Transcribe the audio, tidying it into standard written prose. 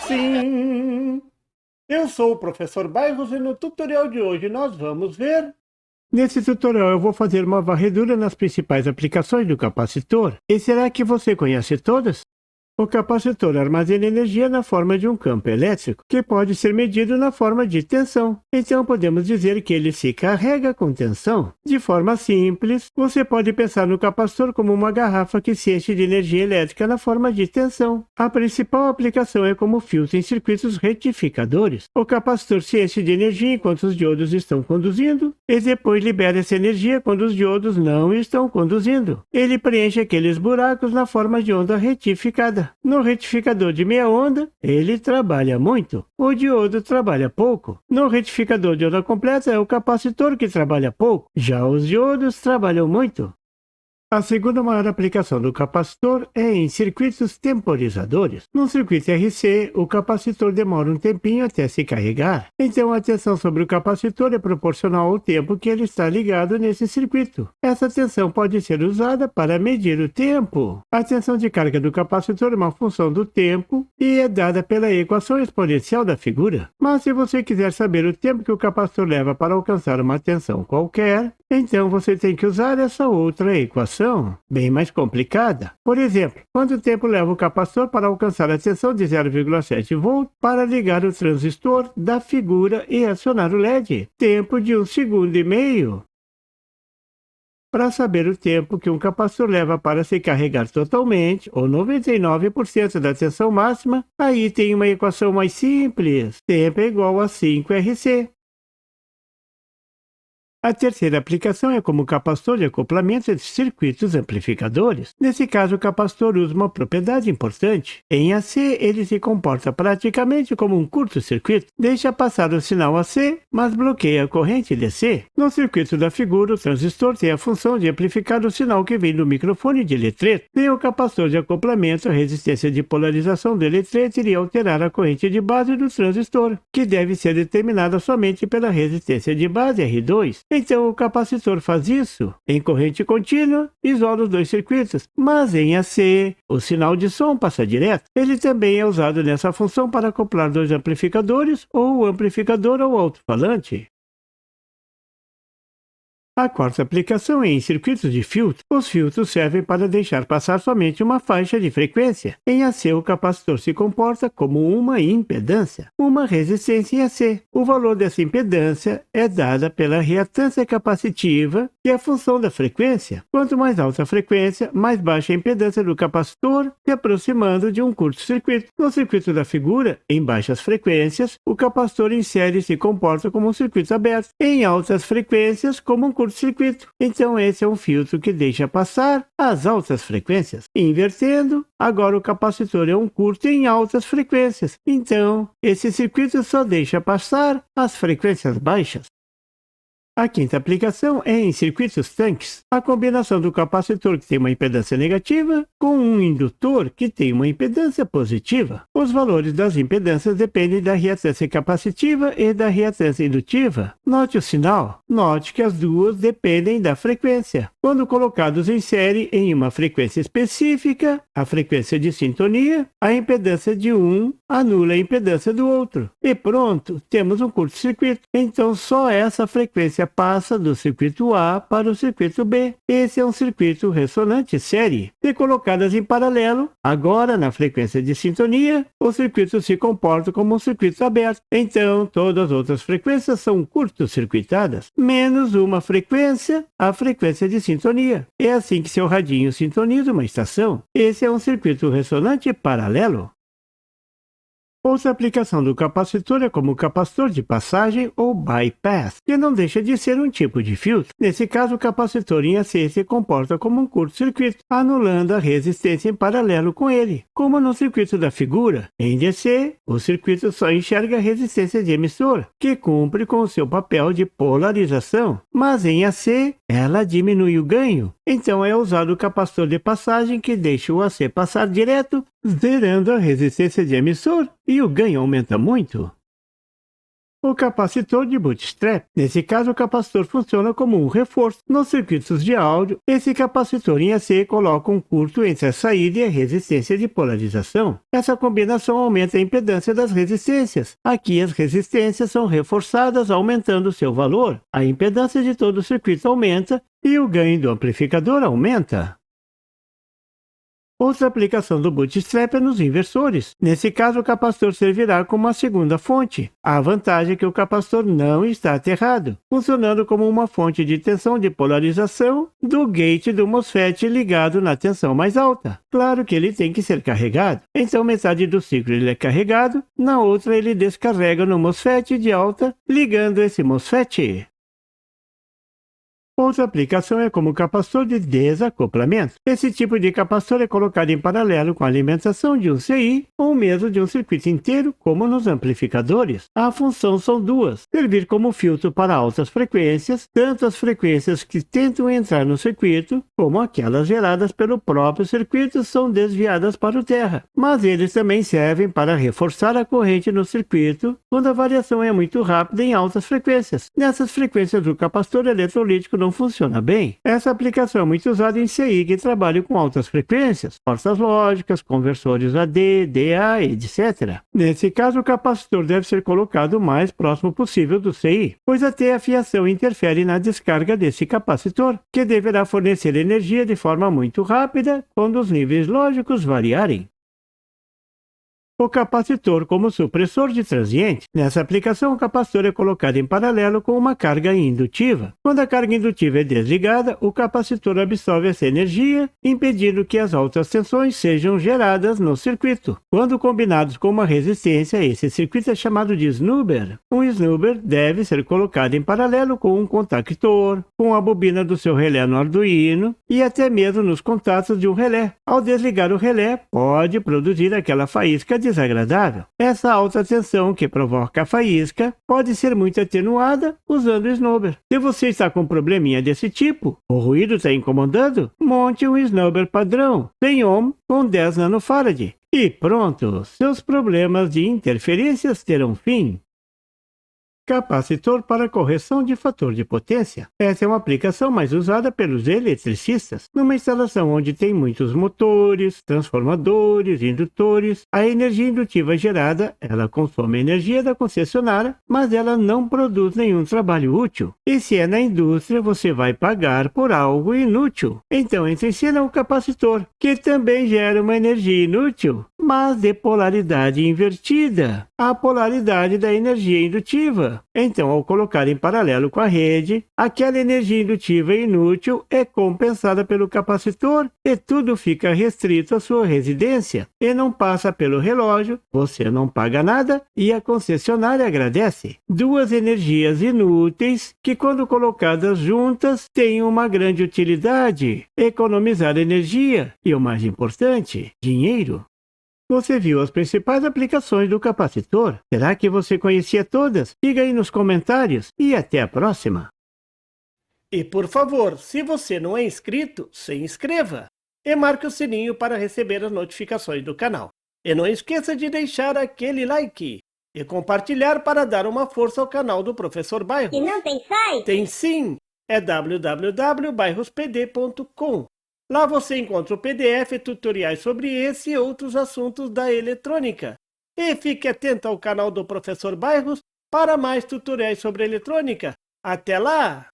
Sim, eu sou o professor Bairros e no tutorial de hoje nós vamos ver... Nesse tutorial eu vou fazer uma varredura nas principais aplicações do capacitor. E será que você conhece todas? O capacitor armazena energia na forma de um campo elétrico, que pode ser medido na forma de tensão. Então podemos dizer que ele se carrega com tensão. De forma simples, você pode pensar no capacitor como uma garrafa que se enche de energia elétrica na forma de tensão. A principal aplicação é como filtro em circuitos retificadores. O capacitor se enche de energia enquanto os diodos estão conduzindo, e depois libera essa energia quando os diodos não estão conduzindo. Ele preenche aqueles buracos na forma de onda retificada. No retificador de meia onda, ele trabalha muito. O diodo trabalha pouco. No retificador de onda completa é o capacitor que trabalha pouco. Já os diodos trabalham muito. A segunda maior aplicação do capacitor é em circuitos temporizadores. No circuito RC, o capacitor demora um tempinho até se carregar. Então a tensão sobre o capacitor é proporcional ao tempo que ele está ligado nesse circuito. Essa tensão pode ser usada para medir o tempo. A tensão de carga do capacitor é uma função do tempo e é dada pela equação exponencial da figura. Mas se você quiser saber o tempo que o capacitor leva para alcançar uma tensão qualquer, então você tem que usar essa outra equação, bem mais complicada. Por exemplo, quanto tempo leva o capacitor para alcançar a tensão de 0,7 V para ligar o transistor da figura e acionar o LED? Tempo de 1,5 segundos. Para saber o tempo que um capacitor leva para se carregar totalmente, ou 99% da tensão máxima, aí tem uma equação mais simples. Tempo é igual a 5RC. A terceira aplicação é como capacitor de acoplamento entre circuitos amplificadores. Nesse caso, o capacitor usa uma propriedade importante. Em AC, ele se comporta praticamente como um curto-circuito. Deixa passar o sinal AC, mas bloqueia a corrente DC. No circuito da figura, o transistor tem a função de amplificar o sinal que vem do microfone de eletrete. Sem o capacitor de acoplamento, a resistência de polarização do eletrete iria alterar a corrente de base do transistor, que deve ser determinada somente pela resistência de base R2. Então o capacitor faz isso. Em corrente contínua, isola os dois circuitos, mas em AC, o sinal de som passa direto. Ele também é usado nessa função para acoplar dois amplificadores ou o amplificador ao alto-falante. A quarta aplicação é em circuitos de filtro. Os filtros servem para deixar passar somente uma faixa de frequência. Em AC, o capacitor se comporta como uma impedância, uma resistência em AC. O valor dessa impedância é dada pela reatância capacitiva, que é a função da frequência. Quanto mais alta a frequência, mais baixa a impedância do capacitor, se aproximando de um curto-circuito. No circuito da figura, em baixas frequências, o capacitor em série se comporta como um circuito aberto. Em altas frequências, como um curto-circuito. Então esse é um filtro que deixa passar as altas frequências. Invertendo, agora o capacitor é um curto em altas frequências. Então, esse circuito só deixa passar as frequências baixas. A quinta aplicação é em circuitos tanques. A combinação do capacitor que tem uma impedância negativa com um indutor que tem uma impedância positiva. Os valores das impedâncias dependem da reatância capacitiva e da reatância indutiva. Note o sinal. Note que as duas dependem da frequência. Quando colocados em série em uma frequência específica, a frequência de sintonia, a impedância de um anula a impedância do outro. E pronto, temos um curto-circuito. Então só essa frequência passa do circuito A para o circuito B. Esse é um circuito ressonante série. Se colocadas em paralelo, agora na frequência de sintonia, o circuito se comporta como um circuito aberto. Então, todas as outras frequências são curto-circuitadas, menos uma frequência, a frequência de sintonia. É assim que seu radinho sintoniza uma estação. Esse é um circuito ressonante paralelo. Outra aplicação do capacitor é como capacitor de passagem ou bypass, que não deixa de ser um tipo de filtro. Nesse caso, o capacitor em AC se comporta como um curto-circuito, anulando a resistência em paralelo com ele. Como no circuito da figura, em DC, o circuito só enxerga a resistência de emissor, que cumpre com o seu papel de polarização, mas em AC, ela diminui o ganho. Então é usado o capacitor de passagem que deixa o AC passar direto, zerando a resistência de emissor, e o ganho aumenta muito. O capacitor de bootstrap. Nesse caso, o capacitor funciona como um reforço. Nos circuitos de áudio, esse capacitor em AC coloca um curto entre a saída e a resistência de polarização. Essa combinação aumenta a impedância das resistências. Aqui as resistências são reforçadas, aumentando seu valor. A impedância de todo o circuito aumenta e o ganho do amplificador aumenta. Outra aplicação do bootstrap é nos inversores. Nesse caso, o capacitor servirá como uma segunda fonte. A vantagem é que o capacitor não está aterrado, funcionando como uma fonte de tensão de polarização do gate do MOSFET ligado na tensão mais alta. Claro que ele tem que ser carregado. Então, metade do ciclo ele é carregado, na outra ele descarrega no MOSFET de alta, ligando esse MOSFET. Outra aplicação é como capacitor de desacoplamento. Esse tipo de capacitor é colocado em paralelo com a alimentação de um CI ou mesmo de um circuito inteiro, como nos amplificadores. A função são duas: servir como filtro para altas frequências, tanto as frequências que tentam entrar no circuito, como aquelas geradas pelo próprio circuito são desviadas para o terra. Mas eles também servem para reforçar a corrente no circuito quando a variação é muito rápida em altas frequências. Nessas frequências, o capacitor eletrolítico não funciona bem. Essa aplicação é muito usada em CI que trabalham com altas frequências, portas lógicas, conversores AD, DA, etc. Nesse caso, o capacitor deve ser colocado o mais próximo possível do CI, pois até a fiação interfere na descarga desse capacitor, que deverá fornecer energia de forma muito rápida quando os níveis lógicos variarem. O capacitor como supressor de transiente. Nessa aplicação, o capacitor é colocado em paralelo com uma carga indutiva. Quando a carga indutiva é desligada, o capacitor absorve essa energia, impedindo que as altas tensões sejam geradas no circuito. Quando combinados com uma resistência, esse circuito é chamado de snubber. Um snubber deve ser colocado em paralelo com um contactor, com a bobina do seu relé no Arduino e até mesmo nos contatos de um relé. Ao desligar o relé, pode produzir aquela faísca desagradável. Essa alta tensão que provoca a faísca pode ser muito atenuada usando o snubber. Se você está com um probleminha desse tipo, o ruído está incomodando, monte um snubber padrão, 100 ohm com 10 nanofarad. E pronto, seus problemas de interferências terão fim. Capacitor para correção de fator de potência. Essa é uma aplicação mais usada pelos eletricistas. Numa instalação onde tem muitos motores, transformadores, indutores, a energia indutiva gerada, ela consome energia da concessionária, mas ela não produz nenhum trabalho útil. E se é na indústria, você vai pagar por algo inútil. Então entra em cena o capacitor, que também gera uma energia inútil, mas de polaridade invertida, a polaridade da energia indutiva. Então, ao colocar em paralelo com a rede, aquela energia indutiva inútil é compensada pelo capacitor e tudo fica restrito à sua residência e não passa pelo relógio, você não paga nada e a concessionária agradece. Duas energias inúteis que, quando colocadas juntas, têm uma grande utilidade: economizar energia e, o mais importante, dinheiro. Você viu as principais aplicações do capacitor? Será que você conhecia todas? Diga aí nos comentários e até a próxima! E por favor, se você não é inscrito, se inscreva! E marque o sininho para receber as notificações do canal. E não esqueça de deixar aquele like e compartilhar para dar uma força ao canal do Professor Bairros. E não tem site? Tem sim! É www.bairrospd.com. Lá você encontra o PDF e tutoriais sobre esse e outros assuntos da eletrônica. E fique atento ao canal do Professor Bairros para mais tutoriais sobre eletrônica. Até lá!